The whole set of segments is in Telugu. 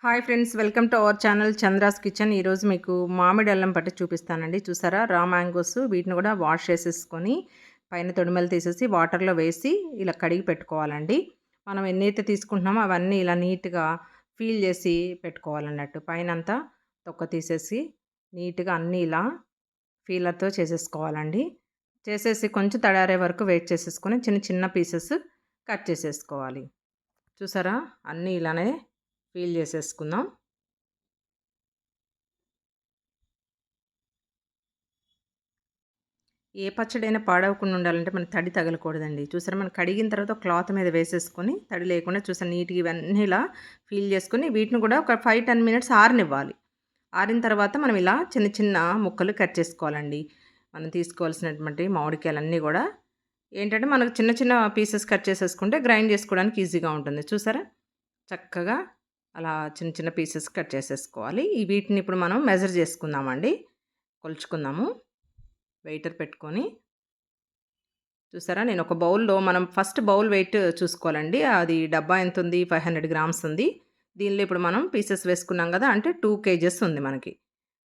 Hi friends, welcome to our channel Chandra's kitchen. ఈరోజు మీకు మామిడి అల్లం పట్టి చూపిస్తానండి. చూసారా, రా మ్యాంగోస్ వీటిని కూడా వాష్ చేసేసుకొని పైన తొడిమలు తీసేసి వాటర్లో వేసి ఇలా కడిగి పెట్టుకోవాలండి. మనం ఎన్నైతే తీసుకుంటున్నామో అవన్నీ ఇలా నీట్గా ఫీల్ చేసి పెట్టుకోవాలన్నట్టు. పైన అంతా తొక్క తీసేసి నీట్గా అన్నీ ఇలా ఫీలర్తో చేసేసుకోవాలండి. చేసేసి కొంచెం తడారే వరకు వెయిట్ చేసేసుకొని చిన్న చిన్న పీసెస్ కట్ చేసేసుకోవాలి. చూసారా, అన్నీ ఇలానే ఫీల్ చేసేసుకుందాం. ఏ పచ్చడైనా పాడవకుండా ఉండాలంటే మనకి తడి తగలకూడదండి. చూసారా, మనం కడిగిన తర్వాత క్లాత్ మీద వేసేసుకొని తడి లేకుండా చూసారా నీట్గా ఇవన్నీ ఇలా ఫీల్ చేసుకొని వీటిని కూడా ఒక 5-10 మినిట్స్ ఆరనివ్వాలి. ఆరిన తర్వాత మనం ఇలా చిన్న చిన్న ముక్కలు కట్ చేసుకోవాలండి. మనం తీసుకోవాల్సినటువంటి మామిడికాయలన్నీ కూడా ఏంటంటే మనకు చిన్న చిన్న పీసెస్ కట్ చేసేసుకుంటే గ్రైండ్ చేసుకోవడానికి ఈజీగా ఉంటుంది. చూసారా, చక్కగా అలా చిన్న చిన్న పీసెస్ కట్ చేసేసుకోవాలి. వీటిని ఇప్పుడు మనం మెజర్ చేసుకుందామండి, కొలుచుకుందాము. వెయిటర్ పెట్టుకొని చూసారా, నేను ఒక బౌల్లో మనం ఫస్ట్ బౌల్ వెయిట్ చూసుకోవాలండి. అది డబ్బా ఎంత ఉంది, 500 గ్రామ్స్ ఉంది. దీనిలో ఇప్పుడు మనం పీసెస్ వేసుకున్నాం కదా, అంటే 2 కేజెస్ ఉంది మనకి.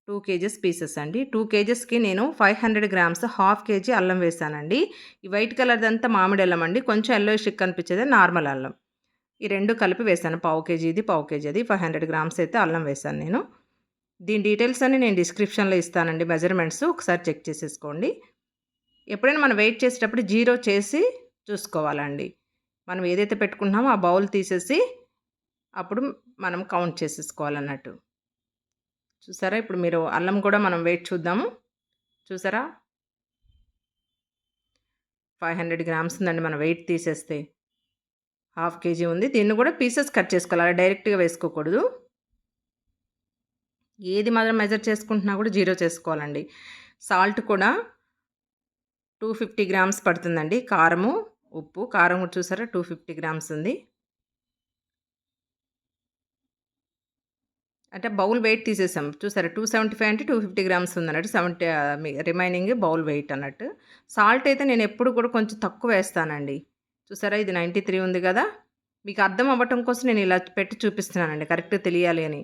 2 కేజెస్ పీసెస్ అండి. 2 కేజెస్కి నేను 500 గ్రామ్స్, హాఫ్ కేజీ అల్లం వేసానండి. ఈ వైట్ కలర్దంతా మామిడి అల్లం అండి, కొంచెం ఎల్లో షిక్ అనిపించేది నార్మల్ అల్లం. ఈ 2 కలిపి వేసాను. పావు కేజీ ఇది, పావు కేజీ అది. 500 గ్రామ్స్ అయితే అల్లం వేసాను నేను. దీని డీటెయిల్స్ అన్ని నేను డిస్క్రిప్షన్లో ఇస్తానండి, మెజర్మెంట్స్ ఒకసారి చెక్ చేసేసుకోండి. ఎప్పుడైనా మనం వెయిట్ చేసేటప్పుడు 0 చేసి చూసుకోవాలండి. మనం ఏదైతే పెట్టుకుంటున్నామో ఆ బౌల్ తీసేసి అప్పుడు మనం కౌంట్ చేసేసుకోవాలన్నట్టు. చూసారా, ఇప్పుడు మీరు అల్లం కూడా మనం వెయిట్ చూద్దాము. చూసారా, 500 గ్రామ్స్ ఉందండి మన వెయిట్ తీసేస్తే. హాఫ్ కేజీ ఉంది. దీన్ని కూడా పీసెస్ కట్ చేసుకోవాలి, అలా డైరెక్ట్గా వేసుకోకూడదు. ఏది మనం మెజర్ చేసుకుంటున్నా కూడా 0 చేసుకోవాలండి. సాల్ట్ కూడా 250 గ్రామ్స్ పడుతుందండి. కారము, ఉప్పు, కారం కూడా చూసారా 250 గ్రామ్స్ ఉంది. అంటే బౌల్ వెయిట్ తీసేసాం. చూసారా, 275 అంటే 250 గ్రామ్స్ ఉందన్నట్టు. 70 రిమైనింగ్ బౌల్ వెయిట్ అన్నట్టు. సాల్ట్ అయితే నేను ఎప్పుడు కూడా కొంచెం తక్కువ వేస్తానండి. చూసారా, ఇది 93 ఉంది కదా. మీకు అర్థం అవ్వటం కోసం నేను ఇలా పెట్టి చూపిస్తున్నానండి, కరెక్ట్గా తెలియాలి అని.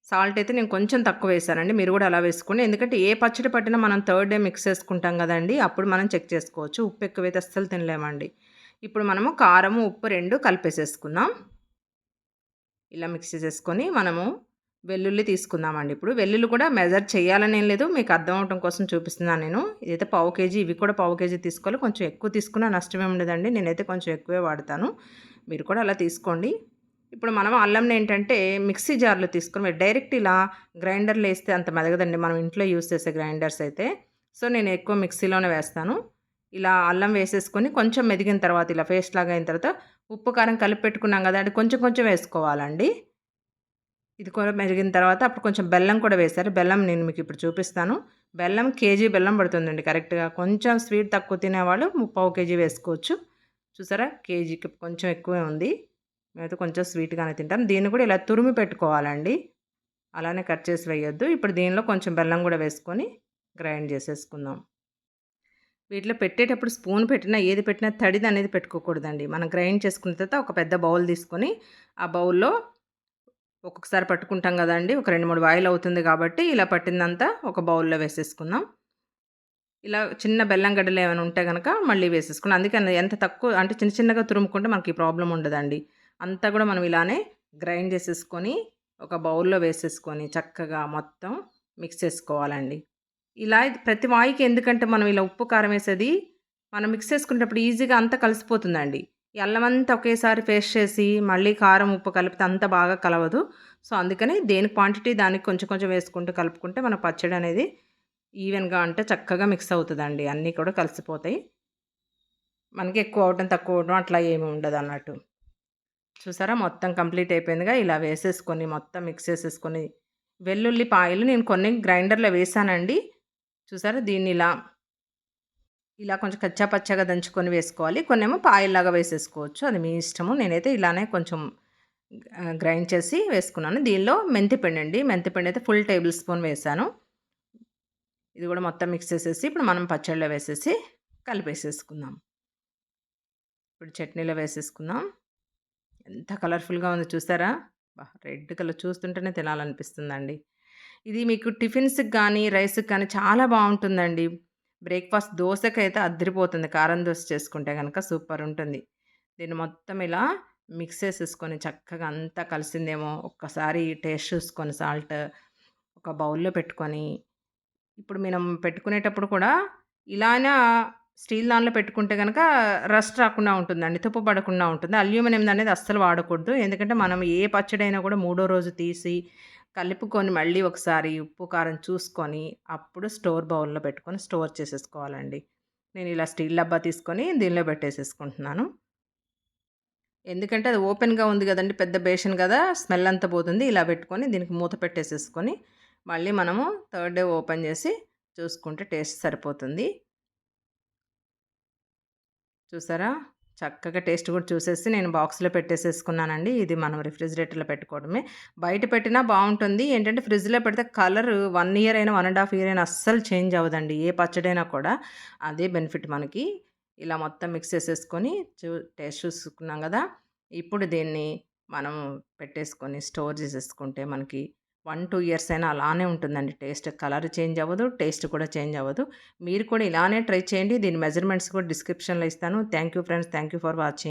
సాల్ట్ అయితే నేను కొంచెం తక్కువ వేసానండి. మీరు కూడా అలా వేసుకోండి. ఎందుకంటే ఏ పచ్చడి పట్టినా మనం థర్డ్ డే మిక్స్ చేసుకుంటాం కదండీ, అప్పుడు మనం చెక్ చేసుకోవచ్చు. ఉప్పు ఎక్కువైతే అస్సలు తినలేమండి. ఇప్పుడు మనము కారము, ఉప్పు 2 కలిపేసేసుకుందాం. ఇలా మిక్స్ చేసుకొని మనము వెల్లుల్లి తీసుకుందామండి. ఇప్పుడు వెల్లుల్లి కూడా మెజర్ చేయాలని ఏం లేదు, మీకు అర్థం అవటం కోసం చూపిస్తున్నాను నేను. ఇదైతే పావు కేజీ, ఇవి కూడా పావు కేజీ తీసుకోవాలి. కొంచెం ఎక్కువ తీసుకున్నా నష్టమే ఉండదండి. నేనైతే కొంచెం ఎక్కువే వాడతాను. మీరు కూడా అలా తీసుకోండి. ఇప్పుడు మనం అల్లంని ఏంటంటే మిక్సీ జార్లో తీసుకొని డైరెక్ట్ ఇలా గ్రైండర్లో వేస్తే అంత మెదగదండి, మనం ఇంట్లో యూస్ చేసే గ్రైండర్స్ అయితే. సో నేను ఎక్కువ మిక్సీలోనే వేస్తాను. ఇలా అల్లం వేసేసుకొని కొంచెం మెదిగిన తర్వాత ఇలా పేస్ట్ లాగా అయిన తర్వాత ఉప్పు కారం కలిపి పెట్టుకున్నాం కదా, అది కొంచెం కొంచెం వేసుకోవాలండి. ఇది కూడా మెరిగిన తర్వాత అప్పుడు కొంచెం బెల్లం కూడా వేశారు. బెల్లం నేను మీకు ఇప్పుడు చూపిస్తాను. బెల్లం కేజీ బెల్లం పడుతుందండి కరెక్ట్గా. కొంచెం స్వీట్ తక్కువ తినేవాళ్ళు పావు కేజీ వేసుకోవచ్చు. చూసారా, కేజీకి కొంచెం ఎక్కువే ఉంది. మేమైతే కొంచెం స్వీట్గానే తింటాం. దీన్ని కూడా ఇలా తురిమి పెట్టుకోవాలండి, అలానే కట్ చేసి వేయొద్దు. ఇప్పుడు దీనిలో కొంచెం బెల్లం కూడా వేసుకొని గ్రైండ్ చేసేసుకుందాం. వీటిలో పెట్టేటప్పుడు స్పూన్ పెట్టినా ఏది పెట్టినా తడిది అనేది పెట్టుకోకూడదండి. మనం గ్రైండ్ చేసుకున్న తర్వాత ఒక పెద్ద బౌల్ తీసుకొని ఆ బౌల్లో ఒక్కొక్కసారి పట్టుకుంటాం కదండి, ఒక 2-3 వాయిల్ అవుతుంది కాబట్టి ఇలా పట్టిందంతా ఒక బౌల్లో వేసేసుకుందాం. ఇలా చిన్న బెల్లం గడ్డలు ఏమైనా ఉంటే కనుక మళ్ళీ వేసేసుకున్నాం. అందుకని ఎంత తక్కువ అంటే చిన్న చిన్నగా తురుముకుంటే మనకి ప్రాబ్లం ఉండదండి. అంతా కూడా మనం ఇలానే గ్రైండ్ చేసేసుకొని ఒక బౌల్లో వేసేసుకొని చక్కగా మొత్తం మిక్స్ చేసుకోవాలండి. ఇలా ప్రతి వాయికి ఎందుకంటే మనం ఇలా ఉప్పు కారం వేసేది మనం మిక్స్ చేసుకునేటప్పుడు ఈజీగా అంతా కలిసిపోతుందండి. ఈ అల్లం అంతా ఒకేసారి పేస్ట్ చేసి మళ్ళీ కారం ఉప్పు కలిపితే అంత బాగా కలవదు. సో అందుకని దేని క్వాంటిటీ దానికి కొంచెం కొంచెం వేసుకుంటూ కలుపుకుంటే మన పచ్చడి అనేది ఈవెన్గా అంటే చక్కగా మిక్స్ అవుతుందండి. అన్నీ కూడా కలిసిపోతాయి. మనకి ఎక్కువ అవటం తక్కువ అవటం అట్లా ఏమి ఉండదు అన్నట్టు. చూసారా, మొత్తం కంప్లీట్ అయిపోయిందిగా. ఇలా వేసేసుకొని మొత్తం మిక్స్ చేసేసుకొని వెల్లుల్లిపాయలు నేను కొన్ని గ్రైండర్లో వేసానండి. చూసారా, దీన్ని ఇలా ఇలా కొంచెం కచ్చా పచ్చగా దంచుకొని వేసుకోవాలి. కొన్నేమో పాయల్లాగా వేసేసుకోవచ్చు, అది మీ ఇష్టము. నేనైతే ఇలానే కొంచెం గ్రైండ్ చేసి వేసుకున్నాను. దీనిలో మెంతిపిండి అండి, మెంతిపిండి అయితే ఫుల్ టేబుల్ స్పూన్ వేసాను. ఇది కూడా మొత్తం మిక్స్ చేసేసి ఇప్పుడు మనం పచ్చడిలో వేసేసి కలిపేసేసుకుందాం. ఇప్పుడు చట్నీలో వేసేసుకుందాం. ఎంత కలర్ఫుల్గా ఉంది చూసారా. రెడ్ కలర్ చూస్తుంటేనే తినాలనిపిస్తుందండి. ఇది మీకు టిఫిన్స్‌కి గానీ, రైస్‌కి కానీ చాలా బావుంటుందండి. బ్రేక్‌ఫాస్ట్ దోసకైతే అద్దిరిపోతుంది. కారం దోస చేసుకుంటే గనక సూపరుంటుంది. దీన్ని మొత్తం ఇలా మిక్స్ చేసేసుకొని చక్కగా అంతా కలిసిందేమో ఒక్కసారి టేస్ట్ చూసుకొని సాల్ట్ ఒక బౌల్‌లో పెట్టుకొని, ఇప్పుడు మనం పెట్టుకునేటప్పుడు కూడా ఇలానా స్టీల్ దానిలో పెట్టుకుంటే గనక రస్ట్ రాకుండా ఉంటుందండి. తుప్పు పడకుండా ఉంటుంది. అల్యూమినియందనేది అస్సలు వాడకూడదు. ఎందుకంటే మనం ఏ పచ్చడైనా కూడా మూడో రోజు తీసి, కలుపుకొని మళ్ళీ ఒకసారి ఉప్పు, కారం చూసుకొని, అప్పుడు స్టోర్ బౌల్‌లో పెట్టుకొని స్టోర్ చేసేసుకోవాలండి. నేనిలా స్టీల్ డబ్బా తీసుకొని దీనిలో పెట్టేసేసుకుంటున్నాను. ఎందుకంటే అది ఓపెన్‌గా ఉంది గదండీ! పెద్ద బేషన్ గదా! స్మెల్ అంతా పోతుంది. ఇలా పెట్టుకొని దీనికి మూత పెట్టేసేసుకొని, మళ్ళీ మనము థర్డ్ డే ఓపెన్ జేసి చూసుకుంటే టేస్ట్ సరిపోతుంది. చూసారా? చక్కగా టేస్ట్ గూడా చూసేసి నేను బాక్స్‌లో పెట్టేసేసుకున్నానండి. ఇది మనం రిఫ్రిజిరేటర్‌లో పెట్టుకోవడమే. బయట పెట్టినా బావుంటుంది. ఏంటంటే ఫ్రిడ్జ్‌లో పెడితే కలరు 1 ఇయర్ అయినా, 1 ½ ఇయర్ అయినా అస్సలు చేంజ్ అవ్వదండి. ఏ పచ్చడైనా కూడా. అదే బెనిఫిట్ మనకి. ఇలా మొత్తం మిక్స్ చేసేసుకొని టేస్ట్ చూసుకున్నాం గదా! ఇప్పుడు దీన్ని మనం పెట్టేసుకొని స్టోర్ చేసేసుకుంటే మనకి 1, 2 ఇయర్స్ అయినా అలానే ఉంటుందండి టేస్ట్. కలర్ చేంజ్ అవ్వదు. టేస్ట్ కూడా చేంజ్ అవ్వదు. మీరు కూడా ఇలానే ట్రై చేయండి. దీని మెజర్‌మెంట్స్ కూడా డిస్క్రిప్షన్‌లో ఇస్తాను. Thank you friends. Thank you for watching.